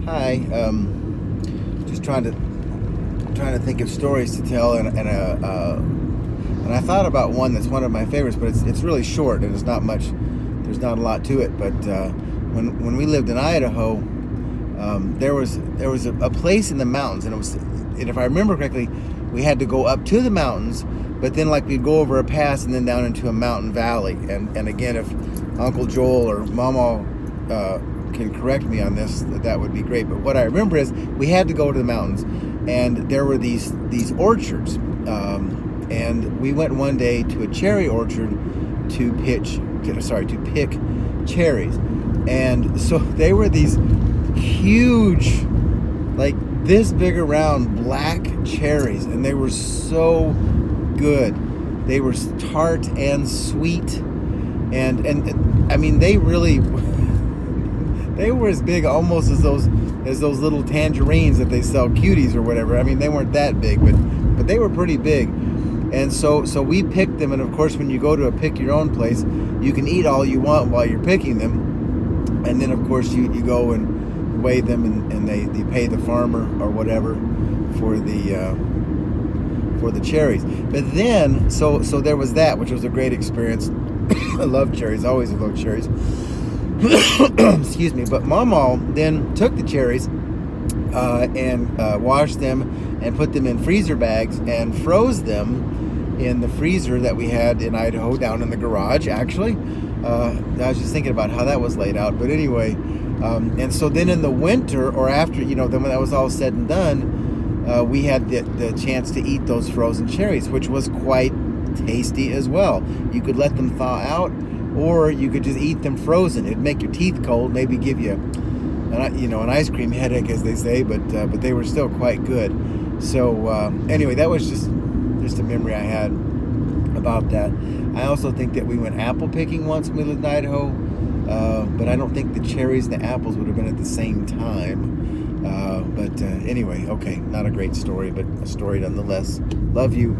Hi. Just trying to think of stories to tell, and I thought about one that's one of my favorites, but it's really short and it's not much. There's not a lot to it. But when we lived in Idaho, there was a place in the mountains, and if I remember correctly, we had to go up to the mountains, but then like we'd go over a pass and then down into a mountain valley. And again, if Uncle Joel or Mama can correct me on this, that would be great. But what I remember is we had to go to the mountains, and there were these orchards, and we went one day to a cherry orchard to pick cherries. And so they were these huge, like this big around black cherries, and they were so good. They were tart and sweet, and I mean they really they were as big almost as those little tangerines that they sell, cuties or whatever. I mean, they weren't that big, but they were pretty big. And so we picked them, and of course when you go to a pick your own place, you can eat all you want while you're picking them, and then of course you go and weigh them, and they pay the farmer or whatever for the cherries. But then so there was that, which was a great experience. I love cherries, always love cherries. Excuse me. But Mama then took the cherries and washed them and put them in freezer bags and froze them in the freezer that we had in Idaho, down in the garage actually. I was just thinking about how that was laid out. But anyway, and so then in the winter, or after, then when that was all said and done, we had the chance to eat those frozen cherries, which was quite tasty as well. You could let them thaw out, or you could just eat them frozen. It'd make your teeth cold, maybe give you an ice cream headache, as they say, but they were still quite good. So anyway, that was just a memory I had about that. I also think that we went apple picking once when we lived in Idaho, but I don't think the cherries and the apples would have been at the same time. But anyway, okay, not a great story, but a story nonetheless. Love you.